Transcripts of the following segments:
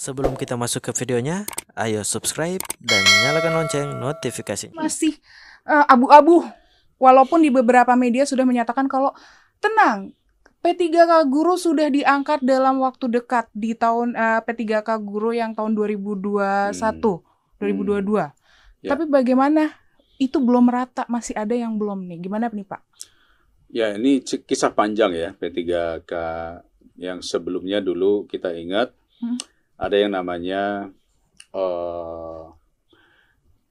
Sebelum kita masuk ke videonya, ayo subscribe dan nyalakan lonceng notifikasi. Masih abu-abu, walaupun di beberapa media sudah menyatakan kalau tenang, P3K Guru sudah diangkat dalam waktu dekat di tahun P3K Guru yang tahun 2021, 2022. Ya. Tapi bagaimana? Itu belum merata, masih ada yang belum nih. Gimana nih Pak? Ya, ini kisah panjang ya, P3K yang sebelumnya dulu kita ingat ada yang namanya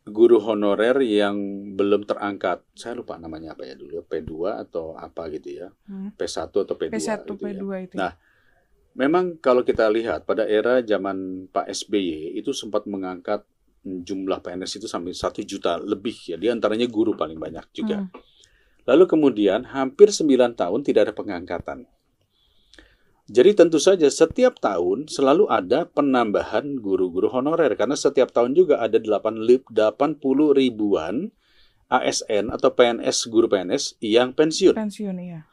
guru honorer yang belum terangkat. Saya lupa namanya apa ya dulu, P2 atau apa gitu ya, P1 atau P2. P1, gitu P2 ya. itu. Nah, memang kalau kita lihat pada era zaman Pak SBY itu sempat mengangkat jumlah PNS itu sampai 1 juta lebih ya, di antaranya guru paling banyak juga. Lalu kemudian hampir 9 tahun tidak ada pengangkatan. Jadi tentu saja setiap tahun selalu ada penambahan guru-guru honorer. Karena setiap tahun juga ada 80 ribuan ASN atau PNS, guru PNS yang pensiun. Pensiun, iya.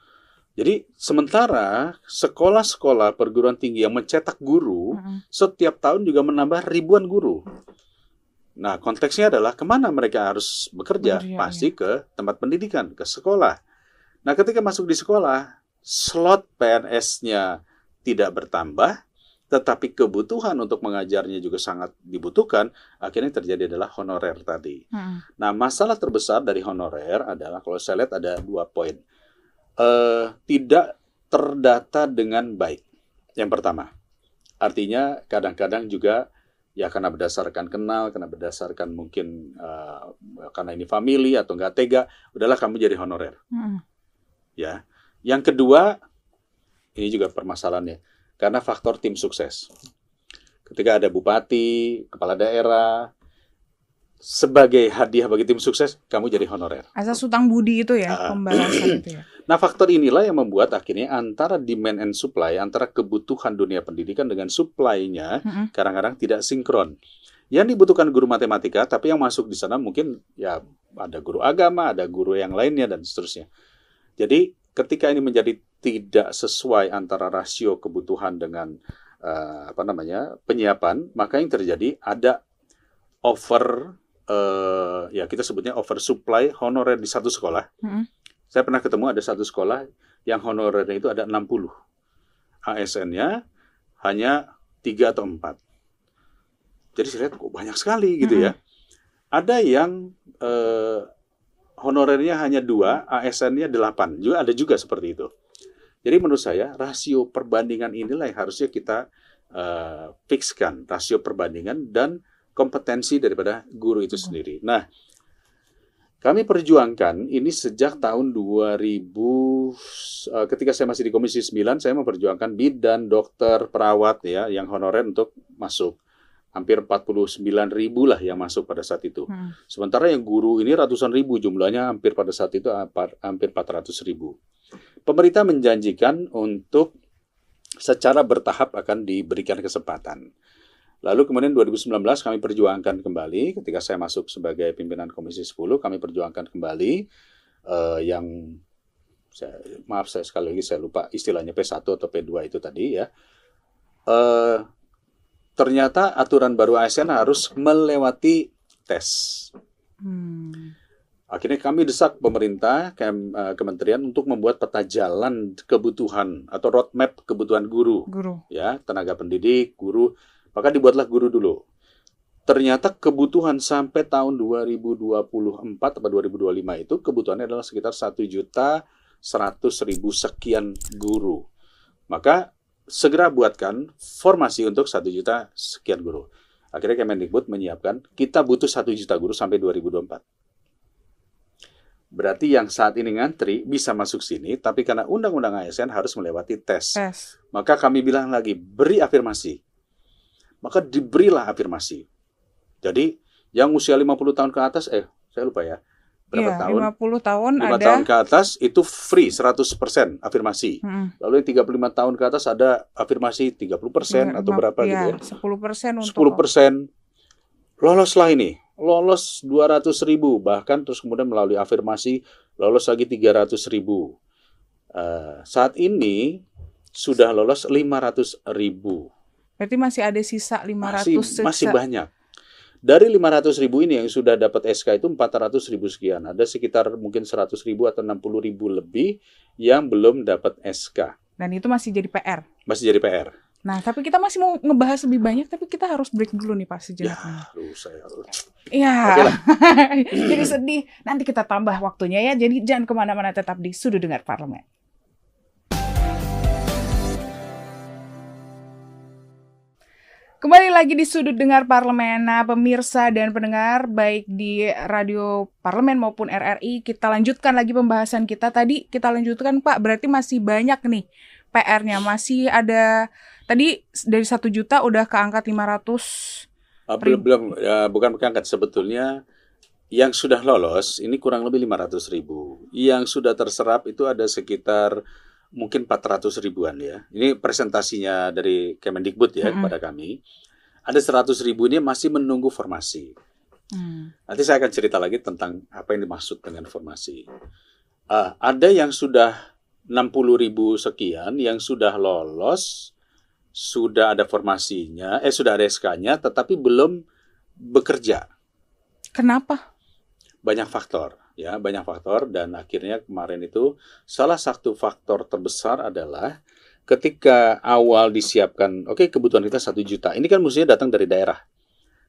Jadi sementara sekolah-sekolah perguruan tinggi yang mencetak guru setiap tahun juga menambah ribuan guru. Nah, konteksnya adalah kemana mereka harus bekerja? Pasti ke tempat pendidikan, ke sekolah. Nah, ketika masuk di sekolah, slot PNS-nya tidak bertambah, tetapi kebutuhan untuk mengajarnya juga sangat dibutuhkan, akhirnya terjadi adalah honorer tadi. Nah, masalah terbesar dari honorer adalah, kalau saya lihat ada 2 poin. Tidak terdata dengan baik. Yang pertama, artinya kadang-kadang juga ya karena berdasarkan kenal, karena berdasarkan mungkin karena ini family atau nggak tega, udahlah kamu jadi honorer. Ya. Yang kedua, ini juga permasalahannya, karena faktor tim sukses. Ketika ada bupati, kepala daerah, sebagai hadiah bagi tim sukses, kamu jadi honorer. Asas hutang budi itu ya, pembalasan itu ya. Nah, faktor inilah yang membuat akhirnya antara demand and supply, antara kebutuhan dunia pendidikan dengan supply-nya kadang-kadang tidak sinkron. Yang dibutuhkan guru matematika, tapi yang masuk di sana mungkin ya ada guru agama, ada guru yang lainnya, dan seterusnya. Jadi ketika ini menjadi tidak sesuai antara rasio kebutuhan dengan penyiapan, maka yang terjadi ada over, ya kita sebutnya oversupply honorer di satu sekolah. Saya pernah ketemu ada satu sekolah yang honorernya itu ada 60. ASN-nya hanya 3 atau 4. Jadi saya lihat kok banyak sekali gitu ya. Ada yang honorernya hanya 2, ASN-nya 8. Juga ada juga seperti itu. Jadi menurut saya rasio perbandingan inilah yang harusnya kita fixkan, rasio perbandingan dan kompetensi daripada guru itu sendiri. Nah, kami perjuangkan ini sejak tahun 2000, ketika saya masih di Komisi 9, saya memperjuangkan bidan, dokter, perawat ya, yang honorer untuk masuk. Hampir 49.000 lah yang masuk pada saat itu. Sementara yang guru ini ratusan ribu, jumlahnya hampir pada saat itu hampir 400.000. Pemerintah menjanjikan untuk secara bertahap akan diberikan kesempatan. Lalu kemudian 2019 kami perjuangkan kembali, ketika saya masuk sebagai pimpinan Komisi 10, kami perjuangkan kembali saya sekali lagi saya lupa istilahnya P1 atau P2 itu tadi ya. Ternyata aturan baru ASN harus melewati tes. Akhirnya kami desak pemerintah, kementerian untuk membuat peta jalan kebutuhan atau roadmap kebutuhan guru. Ya, tenaga pendidik, guru. Maka dibuatlah guru dulu. Ternyata kebutuhan sampai tahun 2024 atau 2025 itu kebutuhannya adalah sekitar 1.100.000 sekian guru. Maka segera buatkan formasi untuk 1 juta sekian guru. Akhirnya Kemendikbud menyiapkan kita butuh 1 juta guru sampai 2024. Berarti yang saat ini ngantri bisa masuk sini, tapi karena Undang-Undang ASN harus melewati tes. Maka kami bilang lagi, beri afirmasi. Maka diberilah afirmasi. Jadi yang usia 50 tahun ke atas, saya lupa ya, berapa tahun? 50 tahun 5 ada. tahun ke atas itu free 100% afirmasi. Lalu yang 35 tahun ke atas ada afirmasi 30% atau berapa gitu ya. 10% untuk 10%. Loloslah ini. Lolos 200.000, bahkan terus kemudian melalui afirmasi lolos lagi 300.000. Saat ini sudah lolos 500.000. Berarti masih ada sisa 500 masih banyak. Dari 500.000 ini yang sudah dapat SK itu 400.000 sekian. Ada sekitar mungkin 100.000 atau 60.000 lebih yang belum dapat SK. Dan itu masih jadi PR. Masih jadi PR. Nah, tapi kita masih mau ngebahas lebih banyak, tapi kita harus break dulu nih Pak sejenak. Iya. Jadi sedih. Nanti kita tambah waktunya ya. Jadi jangan kemana-mana, tetap di Sudut Dengar Parlemen. Kembali lagi di Sudut Dengar Parlemen. Nah, pemirsa dan pendengar, baik di Radio Parlemen maupun RRI, kita lanjutkan lagi pembahasan kita. Tadi kita lanjutkan, Pak, berarti masih banyak nih PR-nya. Masih ada, tadi dari 1 juta udah ke angka 500 Belum, bukan keangkat. Sebetulnya yang sudah lolos ini kurang lebih 500.000. Yang sudah terserap itu ada sekitar mungkin 400 ribuan ya. Ini presentasinya dari Kemendikbud ya kepada kami. Ada 100.000 ini masih menunggu formasi. Nanti saya akan cerita lagi tentang apa yang dimaksud dengan formasi. Ada yang sudah 60.000 sekian, yang sudah lolos, sudah ada formasinya, sudah ada SK-nya, tetapi belum bekerja. Kenapa? Banyak faktor. Ya, banyak faktor, dan akhirnya kemarin itu salah satu faktor terbesar adalah ketika awal disiapkan, kebutuhan kita 1 juta. Ini kan mestinya datang dari daerah.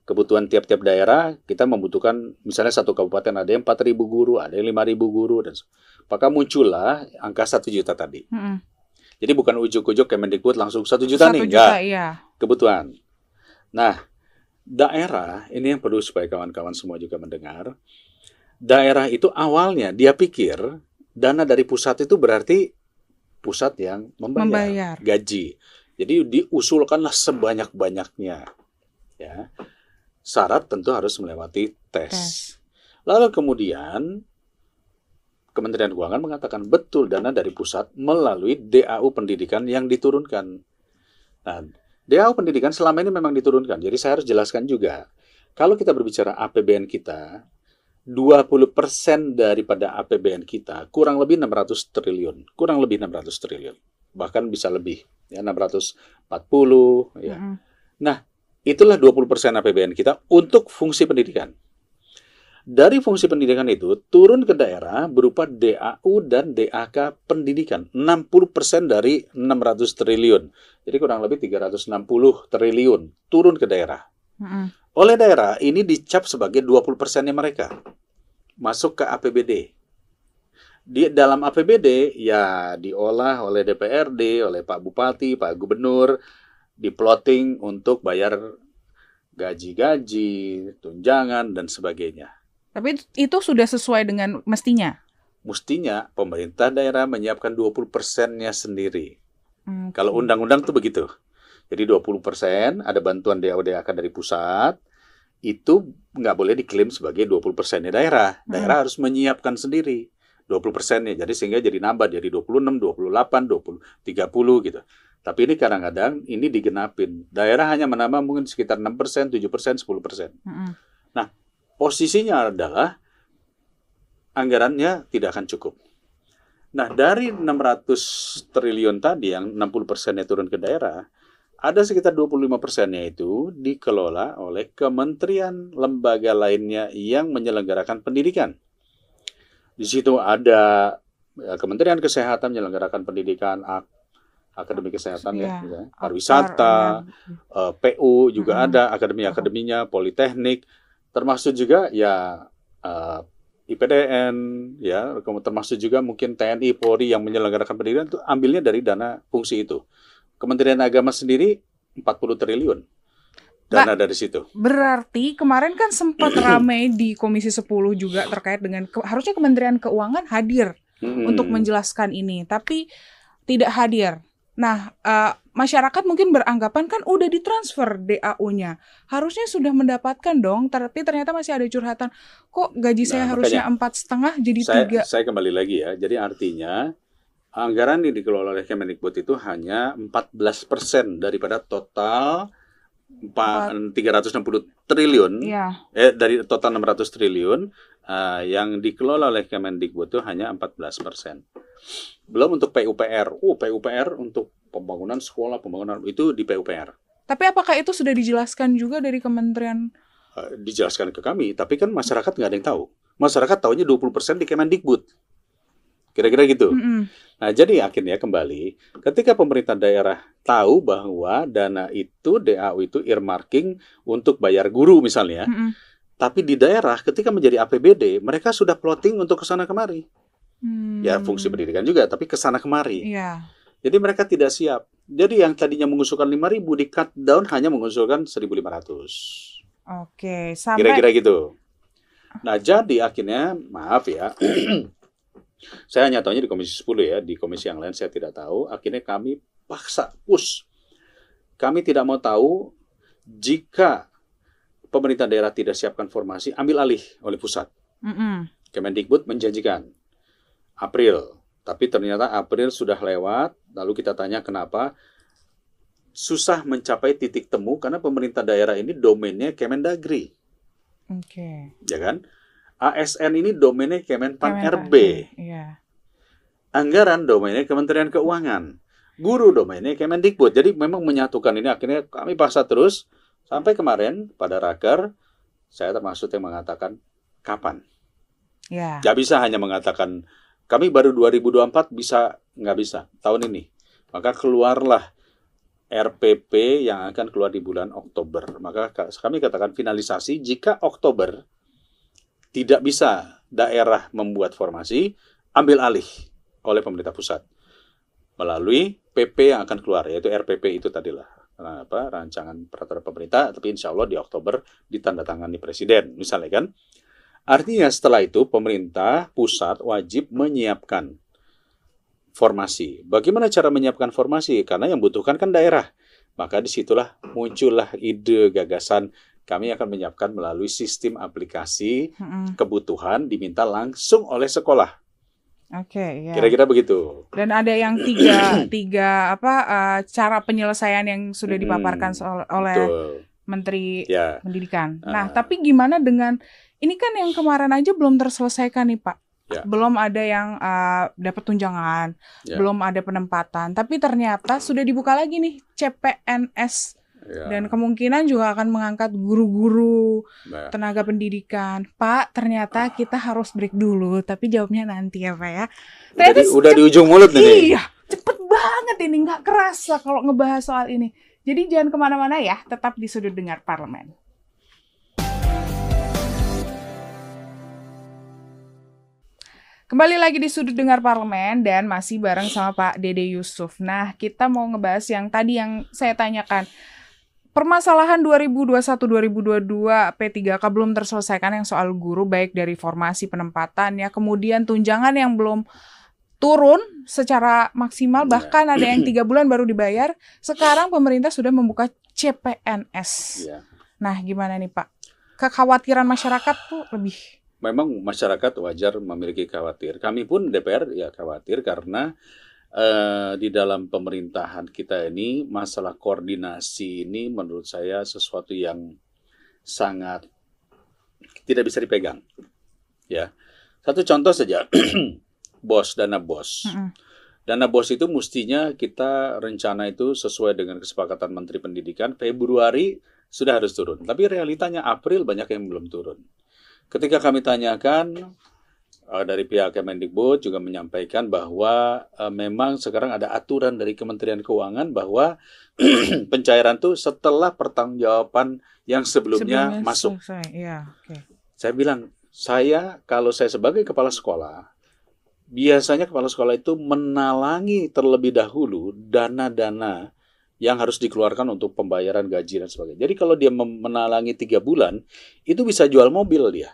Kebutuhan tiap-tiap daerah kita membutuhkan, misalnya satu kabupaten ada yang 4.000 guru, ada yang 5.000 guru, dan maka muncullah angka 1 juta tadi. Jadi bukan ujuk-ujuk Kemendikbud langsung 1 juta 1 nih, juta, enggak. iya. Kebutuhan. Nah, daerah, ini yang perlu supaya kawan-kawan semua juga mendengar. Daerah itu awalnya dia pikir dana dari pusat itu berarti pusat yang membayar gaji. Jadi diusulkanlah sebanyak-banyaknya. Ya. Syarat tentu harus melewati tes. Lalu kemudian Kementerian Keuangan mengatakan betul dana dari pusat melalui DAU pendidikan yang diturunkan. Nah, DAU pendidikan selama ini memang diturunkan. Jadi saya harus jelaskan juga. Kalau kita berbicara APBN kita, 20% daripada APBN kita kurang lebih 600 triliun. Kurang lebih 600 triliun. Bahkan bisa lebih. Ya, 640. Ya. Nah, itulah 20% APBN kita untuk fungsi pendidikan. Dari fungsi pendidikan itu turun ke daerah berupa DAU dan DAK pendidikan. 60% dari 600 triliun. Jadi kurang lebih 360 triliun turun ke daerah. Oleh daerah ini dicap sebagai 20%-nya mereka masuk ke APBD. Di dalam APBD ya diolah oleh DPRD, oleh Pak Bupati, Pak Gubernur, diploting untuk bayar gaji-gaji, tunjangan dan sebagainya. Tapi itu sudah sesuai dengan mestinya. Mestinya pemerintah daerah menyiapkan 20%-nya sendiri. Kalau undang-undang itu begitu. Jadi 20% ada bantuan DAU-DAK dari pusat, itu nggak boleh diklaim sebagai 20%-nya daerah. Daerah harus menyiapkan sendiri 20%-nya. Jadi sehingga jadi nambah jadi 26, 28, 20, 30 gitu. Tapi ini kadang-kadang ini digenapin. Daerah hanya menambah mungkin sekitar 6%, 7%, 10%. Nah, posisinya adalah anggarannya tidak akan cukup. Nah, dari 600 triliun tadi yang 60%-nya turun ke daerah, ada sekitar 25%-nya itu dikelola oleh kementerian lembaga lainnya yang menyelenggarakan pendidikan. Di situ ada Kementerian Kesehatan menyelenggarakan pendidikan, Akademi Kesehatan pariwisata, PU juga ada, akademi-akademinya, Politeknik, termasuk juga ya IPDN, ya, termasuk juga mungkin TNI, Polri yang menyelenggarakan pendidikan itu ambilnya dari dana fungsi itu. Kementerian Agama sendiri 40 triliun dana dari situ. Berarti kemarin kan sempat ramai di Komisi 10 juga terkait dengan harusnya Kementerian Keuangan hadir untuk menjelaskan ini, tapi tidak hadir. Nah, masyarakat mungkin beranggapan kan udah ditransfer DAU-nya, harusnya sudah mendapatkan dong, tapi ternyata masih ada curhatan. Kok gaji saya harusnya 4,5 jadi 3? Saya kembali lagi ya. Jadi artinya anggaran yang dikelola oleh Kemendikbud itu hanya 14% daripada total 360 triliun. Dari total 600 triliun yang dikelola oleh Kemendikbud itu hanya 14%. Belum untuk PUPR. PUPR untuk pembangunan sekolah, pembangunan itu di PUPR. Tapi apakah itu sudah dijelaskan juga dari kementerian? Dijelaskan ke kami, tapi kan masyarakat nggak ada yang tahu. Masyarakat tahunya 20% di Kemendikbud. Kira-kira gitu. Nah, jadi akhirnya kembali, ketika pemerintah daerah tahu bahwa dana itu, DAU itu earmarking untuk bayar guru misalnya, tapi di daerah ketika menjadi APBD, mereka sudah plotting untuk kesana kemari. Ya, fungsi pendidikan juga, tapi kesana kemari. Iya. Jadi mereka tidak siap. Jadi yang tadinya mengusulkan 5.000 di cut down hanya mengusulkan 1.500. Oke, sampai Kira-kira gitu. Nah, jadi akhirnya, maaf ya, saya hanya tahunya di Komisi 10 ya, di komisi yang lain saya tidak tahu. Akhirnya kami paksa, push. Kami tidak mau tahu jika pemerintah daerah tidak siapkan formasi, ambil alih oleh pusat. Kemendikbud menjanjikan April, tapi ternyata April sudah lewat, lalu kita tanya kenapa susah mencapai titik temu, karena pemerintah daerah ini domainnya Kemendagri. Oke. Ya kan? ASN ini domainnya Kemenpan RB. Iya. Anggaran domainnya Kementerian Keuangan. Guru domainnya Kemendikbud. Jadi memang menyatukan ini, akhirnya kami paksa terus. Sampai kemarin pada raker, saya termasuk yang mengatakan kapan. Ya. Nggak bisa hanya mengatakan kami baru 2024 bisa, nggak bisa tahun ini. Maka keluarlah RPP yang akan keluar di bulan Oktober. Maka kami katakan finalisasi jika Oktober tidak bisa daerah membuat formasi, ambil alih oleh pemerintah pusat melalui PP yang akan keluar, yaitu RPP itu tadilah rancangan peraturan pemerintah, tapi insya Allah di Oktober ditandatangani presiden, misalnya kan. Artinya setelah itu pemerintah pusat wajib menyiapkan formasi. Bagaimana cara menyiapkan formasi? Karena yang butuhkan kan daerah. Maka disitulah muncullah ide gagasan kami akan menyiapkan melalui sistem aplikasi kebutuhan diminta langsung oleh sekolah. Oke, ya. Kira-kira begitu. Dan ada yang tiga cara penyelesaian yang sudah dipaparkan oleh Menteri Pendidikan. Nah, tapi gimana dengan ini kan yang kemarin aja belum terselesaikan nih Pak. Belum ada yang dapat tunjangan, belum ada penempatan. Tapi ternyata sudah dibuka lagi nih CPNS. Dan kemungkinan juga akan mengangkat guru-guru, tenaga pendidikan. Pak, ternyata kita harus break dulu, tapi jawabnya nanti ya Pak ya. Jadi udah di ujung mulut nih. Iya, cepet banget ini, nggak kerasa kalau ngebahas soal ini. Jadi jangan kemana-mana ya, tetap di Sudut Dengar Parlemen. Kembali lagi di Sudut Dengar Parlemen dan masih bareng sama Pak Dede Yusuf. Nah, kita mau ngebahas yang tadi yang saya tanyakan. Permasalahan 2021-2022 P3K belum terselesaikan yang soal guru, baik dari formasi penempatan ya, kemudian tunjangan yang belum turun secara maksimal, bahkan ada yang 3 bulan baru dibayar. Sekarang pemerintah sudah membuka CPNS. Nah, gimana nih Pak? Kekhawatiran masyarakat tuh lebih. Memang masyarakat wajar memiliki khawatir. Kami pun DPR ya khawatir karena di dalam pemerintahan kita ini masalah koordinasi ini menurut saya sesuatu yang sangat tidak bisa dipegang. Ya, satu contoh saja, dana bos. Dana bos itu mestinya kita rencana itu sesuai dengan kesepakatan Menteri Pendidikan Februari sudah harus turun. Tapi realitanya April banyak yang belum turun. Ketika kami tanyakan, dari pihak Kemendikbud juga menyampaikan bahwa memang sekarang ada aturan dari Kementerian Keuangan bahwa pencairan itu setelah pertanggungjawaban yang sebelumnya masuk. Saya bilang, kalau saya sebagai kepala sekolah, biasanya kepala sekolah itu menalangi terlebih dahulu dana-dana yang harus dikeluarkan untuk pembayaran gaji dan sebagainya. Jadi kalau dia menalangi 3 bulan, itu bisa jual mobil dia.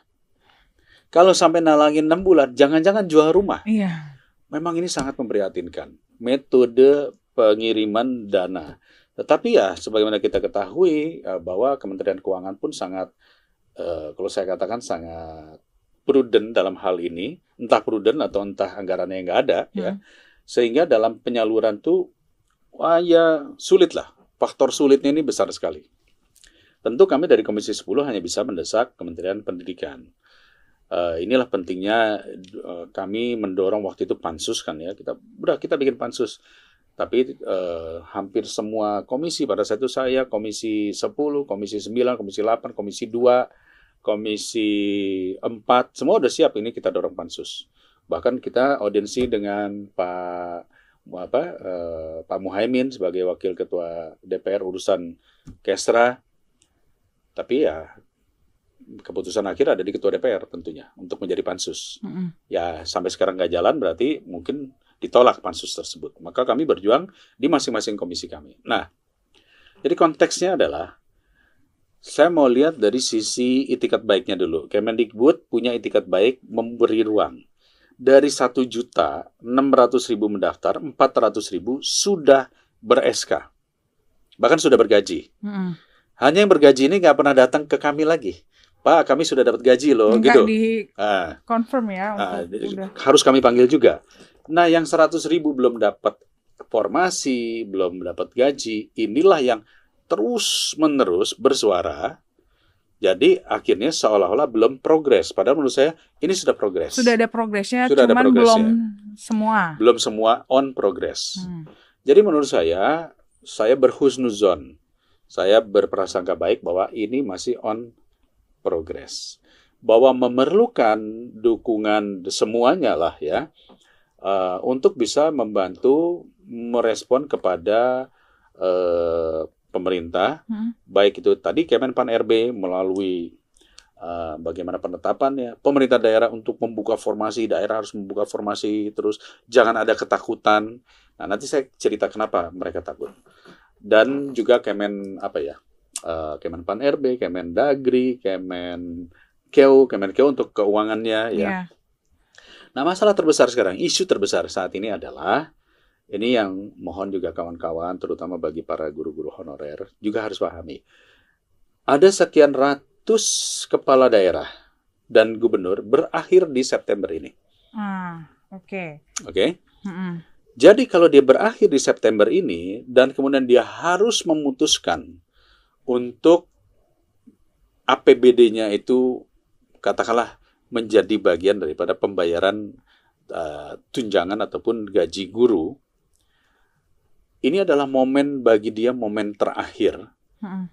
Kalau sampai nalangin 6 bulan, jangan-jangan jual rumah. Iya. Memang ini sangat memprihatinkan. Metode pengiriman dana. Tetapi ya, sebagaimana kita ketahui, bahwa Kementerian Keuangan pun sangat, kalau saya katakan sangat prudent dalam hal ini. Entah prudent atau entah anggarannya yang nggak ada. Ya. Sehingga dalam penyaluran tuh, ya sulit lah. Faktor sulitnya ini besar sekali. Tentu kami dari Komisi 10 hanya bisa mendesak Kementerian Pendidikan. Inilah pentingnya kami mendorong waktu itu pansus kan ya, kita bikin pansus. Tapi hampir semua komisi, pada saat itu saya komisi 10, komisi 9, komisi 8, komisi 2, komisi 4, semua udah siap, ini kita dorong pansus. Bahkan kita audiensi dengan Pak Muhaimin sebagai wakil ketua DPR urusan Kesra. Tapi ya keputusan akhir ada di ketua DPR tentunya untuk menjadi pansus. Ya sampai sekarang nggak jalan, berarti mungkin ditolak pansus tersebut. Maka kami berjuang di masing-masing komisi kami. Nah, jadi konteksnya adalah saya mau lihat dari sisi itikat baiknya dulu. Kemendikbud punya itikat baik memberi ruang. Dari 1.600.000 mendaftar, 400.000 sudah ber-SK. Bahkan sudah bergaji. Hanya yang bergaji ini nggak pernah datang ke kami lagi. Pak, kami sudah dapat gaji loh. Nggak gitu. Confirm ya. Harus kami panggil juga. Nah, yang 100.000 belum dapat formasi, belum dapat gaji, inilah yang terus-menerus bersuara. Jadi akhirnya seolah-olah belum progres. Padahal menurut saya ini sudah progres. Sudah ada progresnya, Sudah ada cuman progresnya. belum semua. Belum semua on progress. Jadi menurut saya berhusnuzon. Saya berprasangka baik bahwa ini masih on progress. Bahwa memerlukan dukungan semuanya lah ya, untuk bisa membantu merespon kepada pemerintah, baik itu tadi Kemenpan RB melalui bagaimana penetapannya, pemerintah daerah untuk membuka formasi, daerah harus membuka formasi terus, jangan ada ketakutan. Nah, nanti saya cerita kenapa mereka takut. Dan juga Kemenpan RB, Kemendagri, Kemenkeu untuk keuangannya ya. Nah, masalah terbesar sekarang, isu terbesar saat ini adalah, ini yang mohon juga kawan-kawan, terutama bagi para guru-guru honorer, juga harus pahami. Ada sekian ratus kepala daerah dan gubernur berakhir di September ini. Oke. Jadi kalau dia berakhir di September ini, dan kemudian dia harus memutuskan untuk APBD-nya itu, katakanlah, menjadi bagian daripada pembayaran tunjangan ataupun gaji guru, ini adalah momen bagi dia, momen terakhir.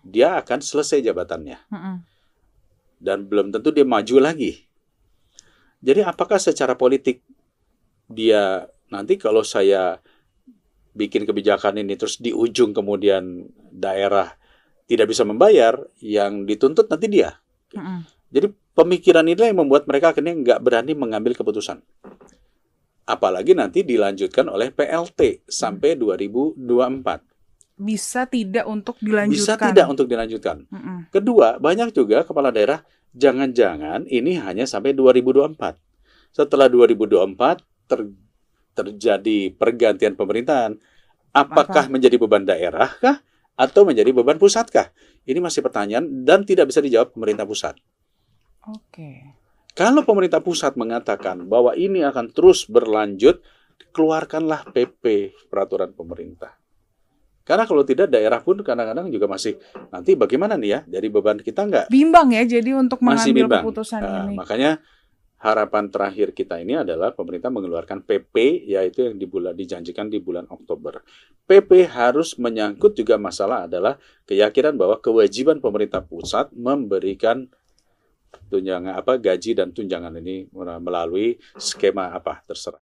Dia akan selesai jabatannya. Dan belum tentu dia maju lagi. Jadi apakah secara politik dia nanti kalau saya bikin kebijakan ini terus di ujung kemudian daerah tidak bisa membayar, yang dituntut nanti dia. Jadi pemikiran inilah yang membuat mereka akhirnya nggak berani mengambil keputusan. Apalagi nanti dilanjutkan oleh PLT sampai 2024. Bisa tidak untuk dilanjutkan. Bisa tidak untuk dilanjutkan. Kedua, banyak juga kepala daerah, jangan-jangan ini hanya sampai 2024. Setelah 2024 terjadi pergantian pemerintahan, apakah menjadi beban daerah kah atau menjadi beban pusat kah? Ini masih pertanyaan dan tidak bisa dijawab pemerintah pusat. Kalau pemerintah pusat mengatakan bahwa ini akan terus berlanjut, keluarkanlah PP, peraturan pemerintah. Karena kalau tidak, daerah pun kadang-kadang juga masih, nanti bagaimana nih ya, jadi beban kita nggak? Bimbang ya, jadi untuk masih mengambil bimbang. keputusan ini. Makanya harapan terakhir kita ini adalah pemerintah mengeluarkan PP, yaitu yang dijanjikan di bulan Oktober. PP harus menyangkut juga masalah adalah keyakinan bahwa kewajiban pemerintah pusat memberikan tunjangan gaji dan tunjangan ini melalui skema terserah.